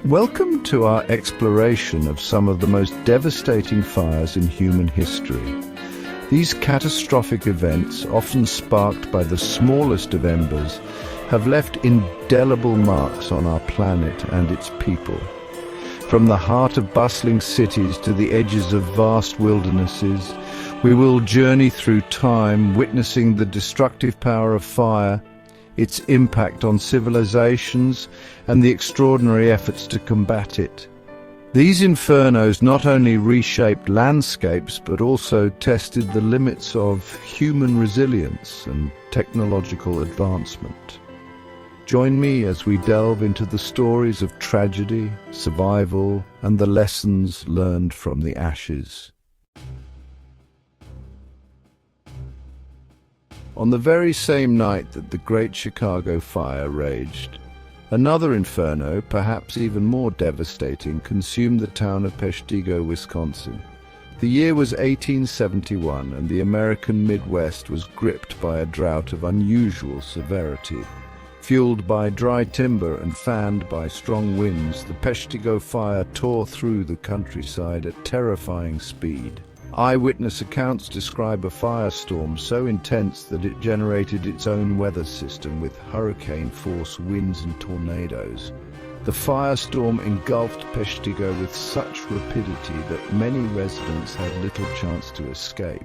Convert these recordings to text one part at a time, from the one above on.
Welcome to our exploration of some of the most devastating fires in human history. These catastrophic events, often sparked by the smallest of embers, have left indelible marks on our planet and its people. From the heart of bustling cities to the edges of vast wildernesses, we will journey through time, witnessing the destructive power of fire, its impact on civilizations, and the extraordinary efforts to combat it. These infernos not only reshaped landscapes, but also tested the limits of human resilience and technological advancement. Join me as we delve into the stories of tragedy, survival, and the lessons learned from the ashes. On the very same night that the Great Chicago Fire raged, another inferno, perhaps even more devastating, consumed the town of Peshtigo, Wisconsin. The year was 1871, and the American Midwest was gripped by a drought of unusual severity. Fueled by dry timber and fanned by strong winds, the Peshtigo Fire tore through the countryside at terrifying speed. Eyewitness accounts describe a firestorm so intense that it generated its own weather system with hurricane-force winds and tornadoes. The firestorm engulfed Peshtigo with such rapidity that many residents had little chance to escape.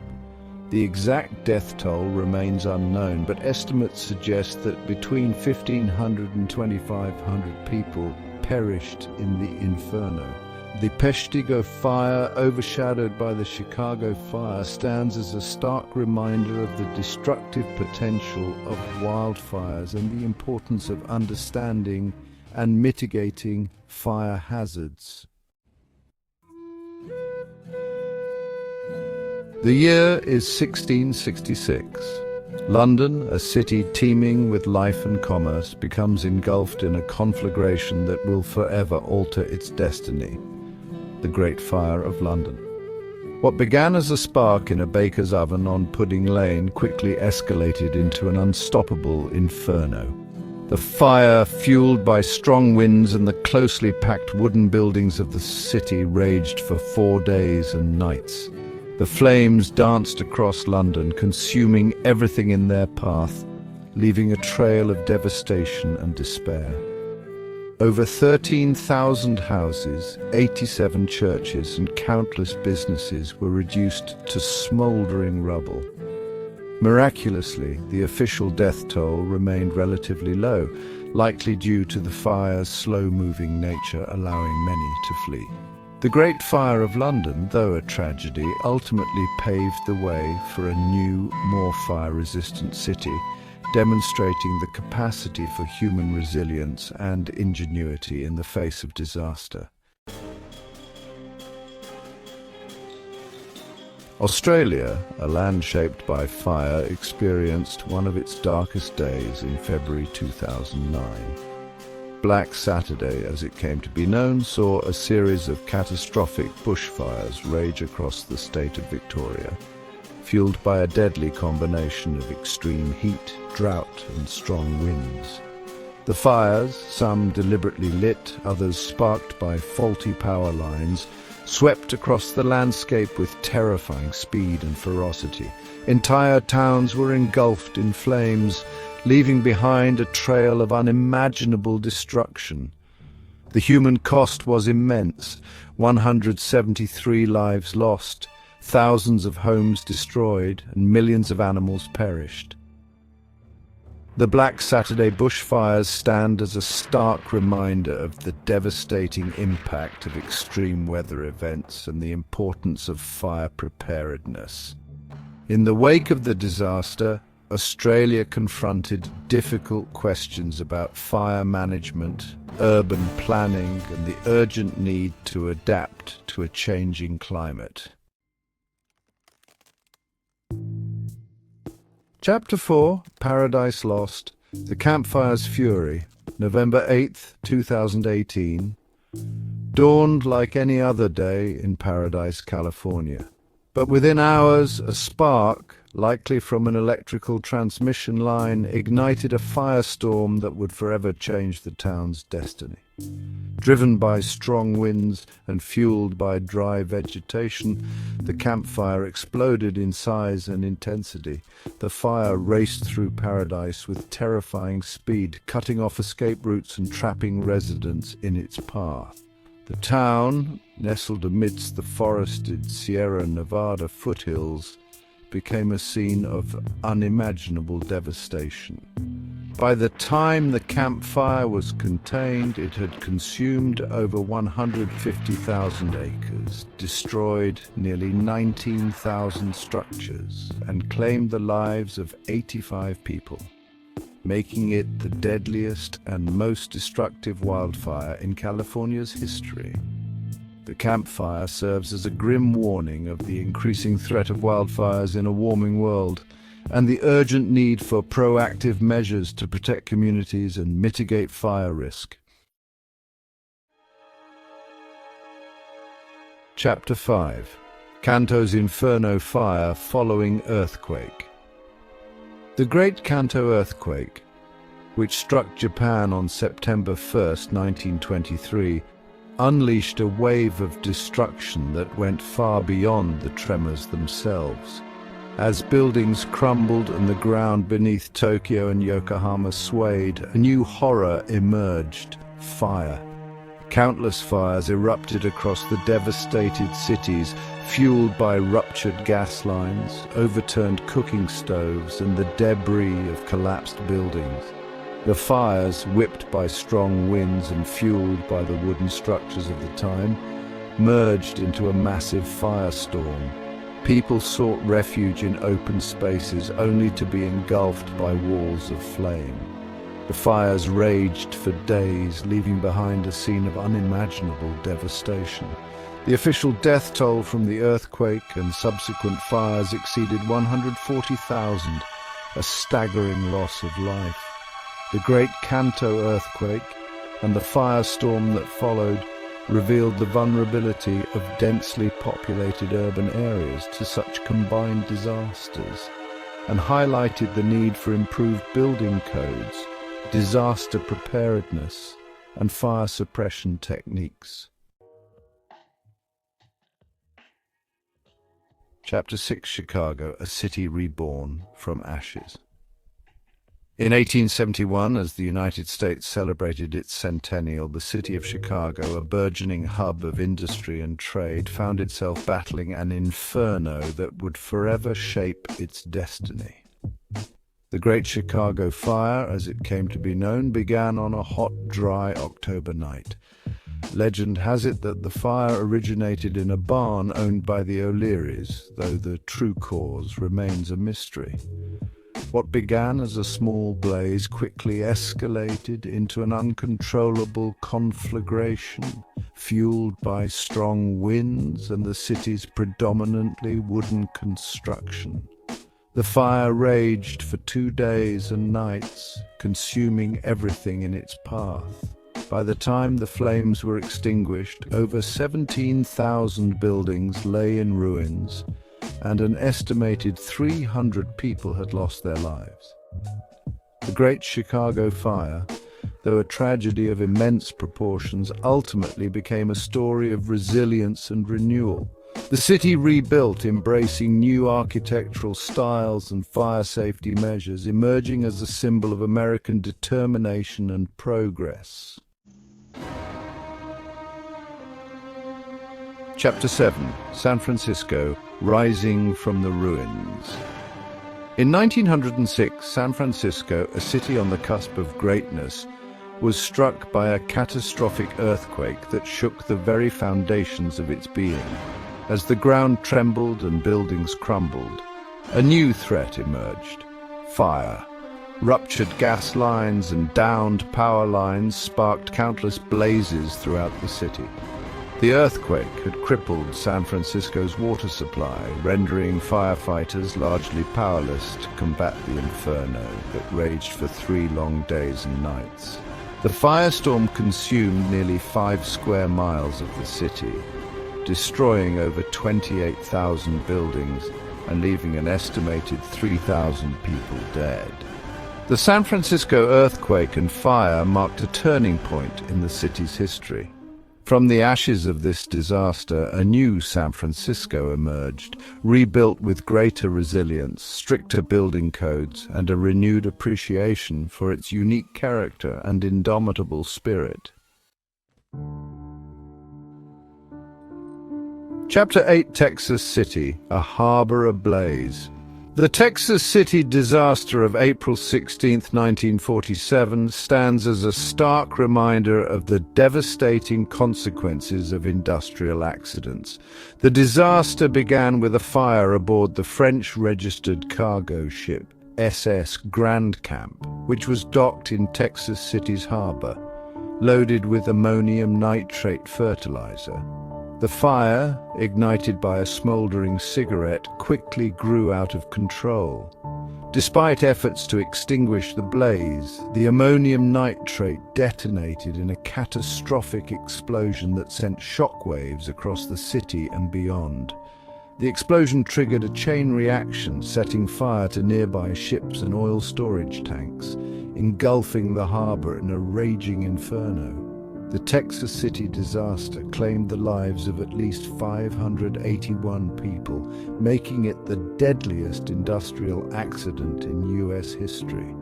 The exact death toll remains unknown, but estimates suggest that between 1,500 and 2,500 people perished in the inferno. The Peshtigo Fire, overshadowed by the Chicago Fire, stands as a stark reminder of the destructive potential of wildfires and the importance of understanding and mitigating fire hazards. The year is 1666. London, a city teeming with life and commerce, becomes engulfed in a conflagration that will forever alter its destiny. The Great Fire of London. What began as a spark in a baker's oven on Pudding Lane quickly escalated into an unstoppable inferno. The fire, fueled by strong winds and the closely packed wooden buildings of the city, raged for 4 days and nights. The flames danced across London, consuming everything in their path, leaving a trail of devastation and despair. Over 13,000 houses, 87 churches, and countless businesses were reduced to smoldering rubble. Miraculously, the official death toll remained relatively low, likely due to the fire's slow-moving nature allowing many to flee. The Great Fire of London, though a tragedy, ultimately paved the way for a new, more fire-resistant city, demonstrating the capacity for human resilience and ingenuity in the face of disaster. Australia, a land shaped by fire, experienced one of its darkest days in February 2009. Black Saturday, as it came to be known, saw a series of catastrophic bushfires rage across the state of Victoria, fueled by a deadly combination of extreme heat, drought, and strong winds. The fires, some deliberately lit, others sparked by faulty power lines, swept across the landscape with terrifying speed and ferocity. Entire towns were engulfed in flames, leaving behind a trail of unimaginable destruction. The human cost was immense: 173 lives lost, thousands of homes destroyed, and millions of animals perished. The Black Saturday bushfires stand as a stark reminder of the devastating impact of extreme weather events and the importance of fire preparedness. In the wake of the disaster, Australia confronted difficult questions about fire management, urban planning, and the urgent need to adapt to a changing climate. Chapter 4, Paradise Lost, The Campfire's Fury, November 8th, 2018, dawned like any other day in Paradise, California. But within hours, a spark, likely from an electrical transmission line, ignited a firestorm that would forever change the town's destiny. Driven by strong winds and fueled by dry vegetation, the campfire exploded in size and intensity. The fire raced through paradise with terrifying speed, cutting off escape routes and trapping residents in its path. The town, nestled amidst the forested Sierra Nevada foothills, became a scene of unimaginable devastation. By the time the campfire was contained, it had consumed over 150,000 acres, destroyed nearly 19,000 structures, and claimed the lives of 85 people, making it the deadliest and most destructive wildfire in California's history. The campfire serves as a grim warning of the increasing threat of wildfires in a warming world, and the urgent need for proactive measures to protect communities and mitigate fire risk. Chapter 5. Kanto's Inferno Fire Following Earthquake. The Great Kanto Earthquake, which struck Japan on September 1, 1923, unleashed a wave of destruction that went far beyond the tremors themselves. As buildings crumbled and the ground beneath Tokyo and Yokohama swayed, a new horror emerged: fire. Countless fires erupted across the devastated cities, fueled by ruptured gas lines, overturned cooking stoves, and the debris of collapsed buildings. The fires, whipped by strong winds and fueled by the wooden structures of the time, merged into a massive firestorm. People sought refuge in open spaces only to be engulfed by walls of flame. The fires raged for days, leaving behind a scene of unimaginable devastation. The official death toll from the earthquake and subsequent fires exceeded 140,000, a staggering loss of life. The Great Kanto earthquake and the firestorm that followed revealed the vulnerability of densely populated urban areas to such combined disasters, and highlighted the need for improved building codes, disaster preparedness, and fire suppression techniques. Chapter 6. Chicago, a city reborn from ashes. In 1871, as the United States celebrated its centennial, the city of Chicago, a burgeoning hub of industry and trade, found itself battling an inferno that would forever shape its destiny. The Great Chicago Fire, as it came to be known, began on a hot, dry October night. Legend has it that the fire originated in a barn owned by the O'Learys, though the true cause remains a mystery. What began as a small blaze quickly escalated into an uncontrollable conflagration, fueled by strong winds and the city's predominantly wooden construction. The fire raged for 2 days and nights, consuming everything in its path. By the time the flames were extinguished, over 17,000 buildings lay in ruins, and an estimated 300 people had lost their lives. The Great Chicago Fire, though a tragedy of immense proportions, ultimately became a story of resilience and renewal. The city rebuilt, embracing new architectural styles and fire safety measures, emerging as a symbol of American determination and progress. Chapter 7. San Francisco, Rising from the Ruins. In 1906, San Francisco, a city on the cusp of greatness, was struck by a catastrophic earthquake that shook the very foundations of its being. As the ground trembled and buildings crumbled, a new threat emerged: fire. Ruptured gas lines and downed power lines sparked countless blazes throughout the city. The earthquake had crippled San Francisco's water supply, rendering firefighters largely powerless to combat the inferno that raged for 3 long days and nights. The firestorm consumed nearly 5 square miles of the city. destroying over 28,000 buildings and leaving an estimated 3,000 people dead. The San Francisco earthquake and fire marked a turning point in the city's history. From the ashes of this disaster, a new San Francisco emerged, rebuilt with greater resilience, stricter building codes, and a renewed appreciation for its unique character and indomitable spirit. Chapter 8: Texas City, a harbor ablaze. The Texas City disaster of April 16, 1947, stands as a stark reminder of the devastating consequences of industrial accidents. The disaster began with a fire aboard the French-registered cargo ship SS Grand Camp, which was docked in Texas City's harbor, loaded with ammonium nitrate fertilizer. The fire, ignited by a smoldering cigarette, quickly grew out of control. Despite efforts to extinguish the blaze, the ammonium nitrate detonated in a catastrophic explosion that sent shockwaves across the city and beyond. The explosion triggered a chain reaction, setting fire to nearby ships and oil storage tanks, engulfing the harbor in a raging inferno. The Texas City disaster claimed the lives of at least 581 people, making it the deadliest industrial accident in U.S. history.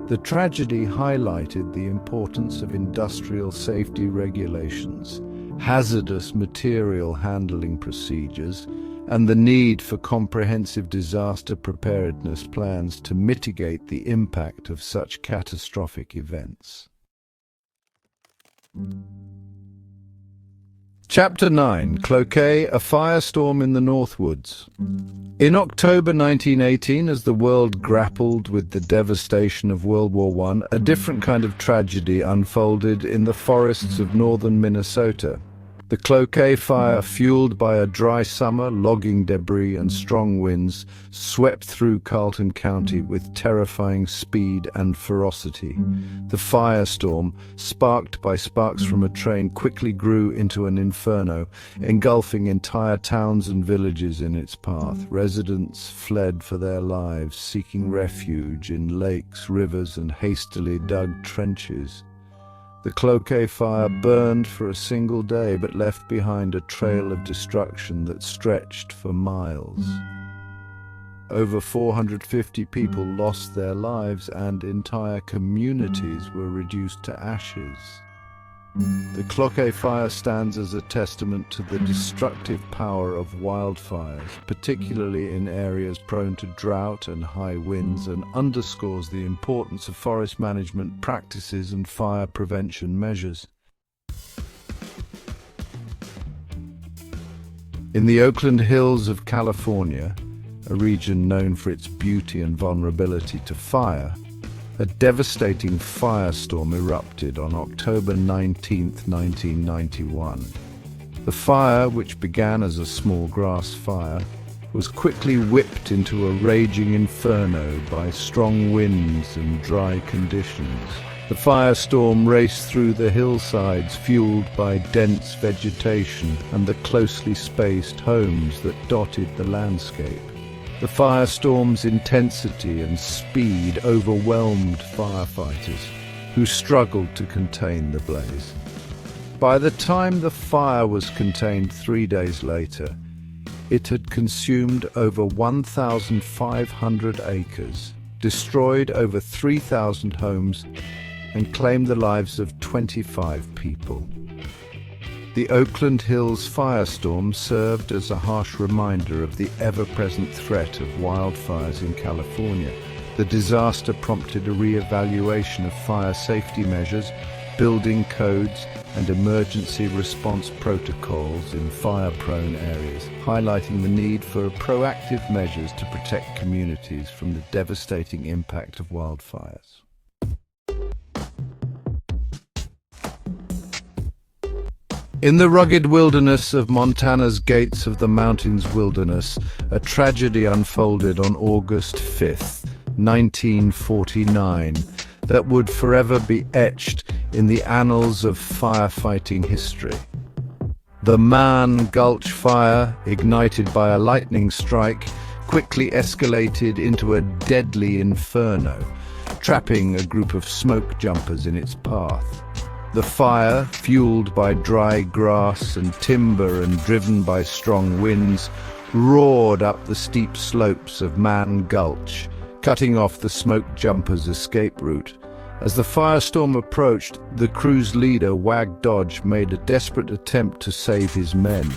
The tragedy highlighted the importance of industrial safety regulations, hazardous material handling procedures, and the need for comprehensive disaster preparedness plans to mitigate the impact of such catastrophic events. Chapter 9: Cloquet, a firestorm in the Northwoods. In October 1918, as the world grappled with the devastation of World War I, a different kind of tragedy unfolded in the forests of northern Minnesota. The Cloquet fire, fueled by a dry summer, logging debris, and strong winds, swept through Carlton County with terrifying speed and ferocity. The firestorm, sparked by sparks from a train, quickly grew into an inferno, engulfing entire towns and villages in its path. Residents fled for their lives, seeking refuge in lakes, rivers, and hastily dug trenches. The Cloquet fire burned for a single day, but left behind a trail of destruction that stretched for miles. Over 450 people lost their lives, and entire communities were reduced to ashes. The Cloquet fire stands as a testament to the destructive power of wildfires, particularly in areas prone to drought and high winds, and underscores the importance of forest management practices and fire prevention measures. In the Oakland Hills of California, a region known for its beauty and vulnerability to fire, a devastating firestorm erupted on October 19, 1991. The fire, which began as a small grass fire, was quickly whipped into a raging inferno by strong winds and dry conditions. The firestorm raced through the hillsides, fueled by dense vegetation and the closely spaced homes that dotted the landscape. The firestorm's intensity and speed overwhelmed firefighters, who struggled to contain the blaze. By the time the fire was contained 3 days later, it had consumed over 1,500 acres, destroyed over 3,000 homes, and claimed the lives of 25 people. The Oakland Hills firestorm served as a harsh reminder of the ever-present threat of wildfires in California. The disaster prompted a re-evaluation of fire safety measures, building codes, and emergency response protocols in fire-prone areas, highlighting the need for proactive measures to protect communities from the devastating impact of wildfires. In the rugged wilderness of Montana's Gates of the Mountains Wilderness, a tragedy unfolded on August 5, 1949, that would forever be etched in the annals of firefighting history. The Man Gulch fire, ignited by a lightning strike, quickly escalated into a deadly inferno, trapping a group of smoke jumpers in its path. The fire, fueled by dry grass and timber and driven by strong winds, roared up the steep slopes of Man Gulch, cutting off the smoke jumpers' escape route. As the firestorm approached, the crew's leader, Wag Dodge, made a desperate attempt to save his men.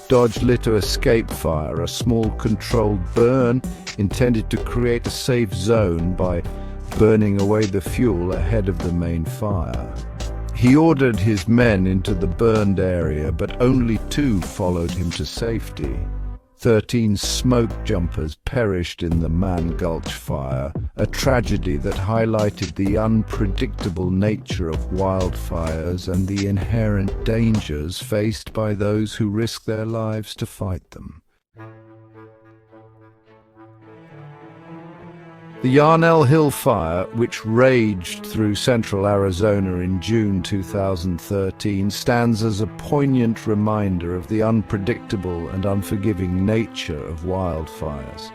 Dodge lit a escape fire, a small controlled burn intended to create a safe zone by burning away the fuel ahead of the main fire. He ordered his men into the burned area, but only 2 followed him to safety. 13 smoke jumpers perished in the Man Gulch fire, a tragedy that highlighted the unpredictable nature of wildfires and the inherent dangers faced by those who risk their lives to fight them. The Yarnell Hill Fire, which raged through central Arizona in June 2013, stands as a poignant reminder of the unpredictable and unforgiving nature of wildfires.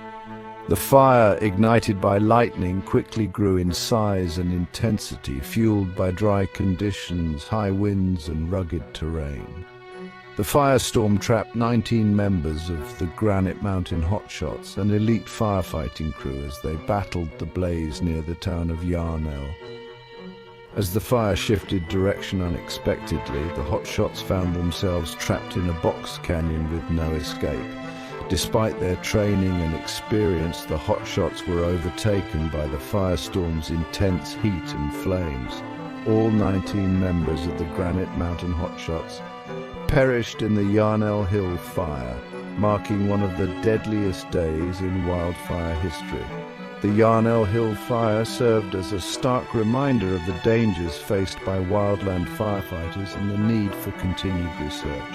The fire, ignited by lightning, quickly grew in size and intensity, fueled by dry conditions, high winds, and rugged terrain. The firestorm trapped 19 members of the Granite Mountain Hotshots, an elite firefighting crew, as they battled the blaze near the town of Yarnell. As the fire shifted direction unexpectedly, the Hotshots found themselves trapped in a box canyon with no escape. Despite their training and experience, the Hotshots were overtaken by the firestorm's intense heat and flames. All 19 members of the Granite Mountain Hotshots perished in the Yarnell Hill Fire, marking one of the deadliest days in wildfire history. The Yarnell Hill Fire served as a stark reminder of the dangers faced by wildland firefighters and the need for continued research,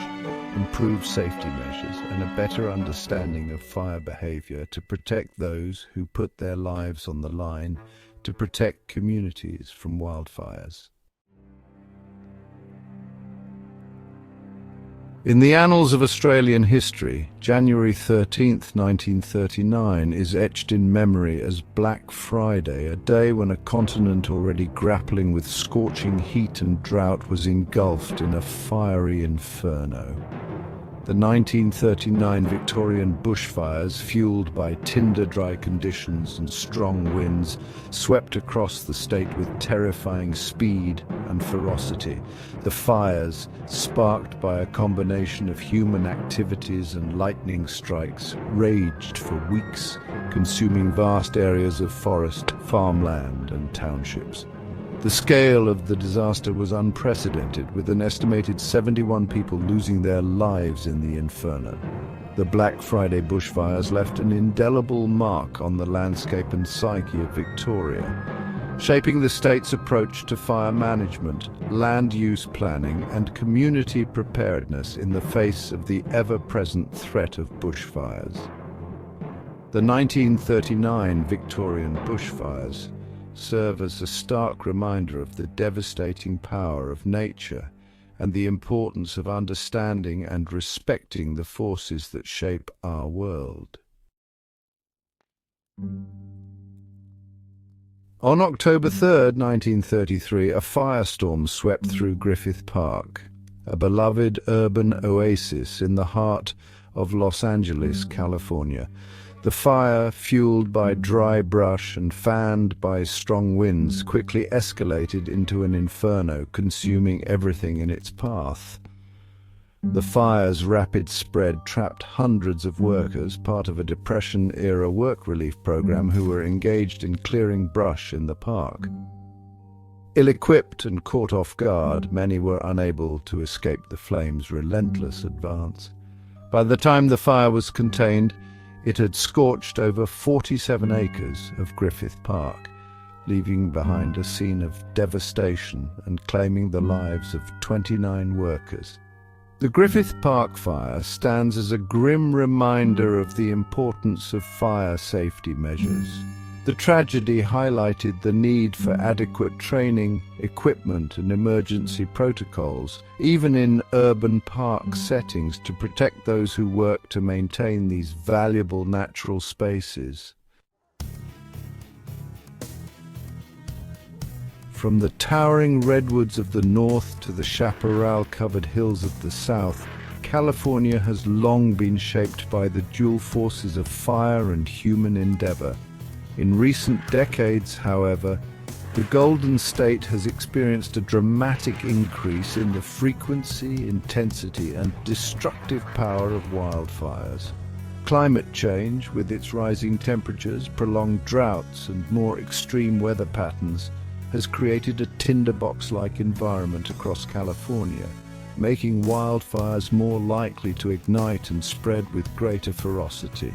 improved safety measures, and a better understanding of fire behavior to protect those who put their lives on the line to protect communities from wildfires. In the annals of Australian history, January 13th, 1939 is etched in memory as Black Friday, a day when a continent already grappling with scorching heat and drought was engulfed in a fiery inferno. The 1939 Victorian bushfires, fueled by tinder-dry conditions and strong winds, swept across the state with terrifying speed and ferocity. The fires, sparked by a combination of human activities and lightning strikes, raged for weeks, consuming vast areas of forest, farmland, and townships. The scale of the disaster was unprecedented, with an estimated 71 people losing their lives in the inferno. The Black Friday bushfires left an indelible mark on the landscape and psyche of Victoria, shaping the state's approach to fire management, land use planning, and community preparedness in the face of the ever-present threat of bushfires. The 1939 Victorian bushfires serve as a stark reminder of the devastating power of nature and the importance of understanding and respecting the forces that shape our world. On October 3rd, 1933, a firestorm swept through Griffith Park, a beloved urban oasis in the heart of Los Angeles, California. The fire, fueled by dry brush and fanned by strong winds, quickly escalated into an inferno, consuming everything in its path. The fire's rapid spread trapped hundreds of workers, part of a Depression-era work relief program, who were engaged in clearing brush in the park. Ill-equipped and caught off guard, many were unable to escape the flames' relentless advance. By the time the fire was contained, it had scorched over 47 acres of Griffith Park, leaving behind a scene of devastation and claiming the lives of 29 workers. The Griffith Park fire stands as a grim reminder of the importance of fire safety measures. The tragedy highlighted the need for adequate training, equipment, and emergency protocols, even in urban park settings, to protect those who work to maintain these valuable natural spaces. From the towering redwoods of the north to the chaparral-covered hills of the south, California has long been shaped by the dual forces of fire and human endeavor. In recent decades, however, the Golden State has experienced a dramatic increase in the frequency, intensity, and destructive power of wildfires. Climate change, with its rising temperatures, prolonged droughts, and more extreme weather patterns, has created a tinderbox-like environment across California, making wildfires more likely to ignite and spread with greater ferocity.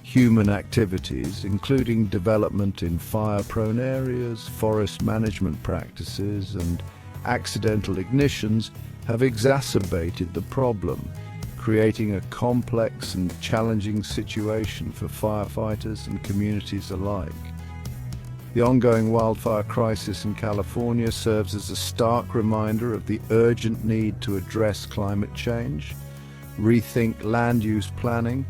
Human activities, including development in fire-prone areas, forest management practices, and accidental ignitions, have exacerbated the problem, creating a complex and challenging situation for firefighters and communities alike. The ongoing wildfire crisis in California serves as a stark reminder of the urgent need to address climate change, rethink land use planning,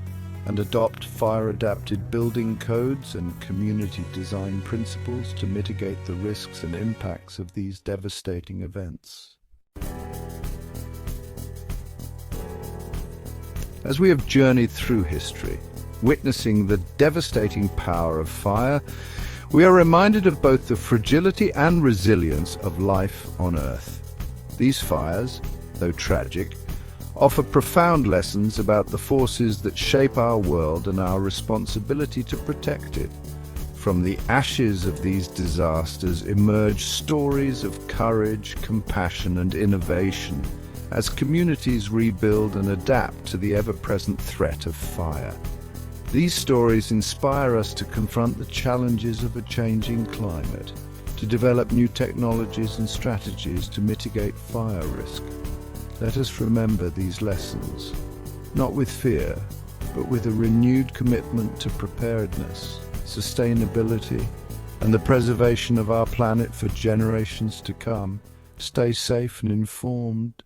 and adopt fire-adapted building codes and community design principles to mitigate the risks and impacts of these devastating events. As we have journeyed through history, witnessing the devastating power of fire, we are reminded of both the fragility and resilience of life on Earth. These fires, though tragic, offer profound lessons about the forces that shape our world and our responsibility to protect it. From the ashes of these disasters emerge stories of courage, compassion, and innovation as communities rebuild and adapt to the ever-present threat of fire. These stories inspire us to confront the challenges of a changing climate, to develop new technologies and strategies to mitigate fire risk. Let us remember these lessons, not with fear, but with a renewed commitment to preparedness, sustainability, and the preservation of our planet for generations to come. Stay safe and informed.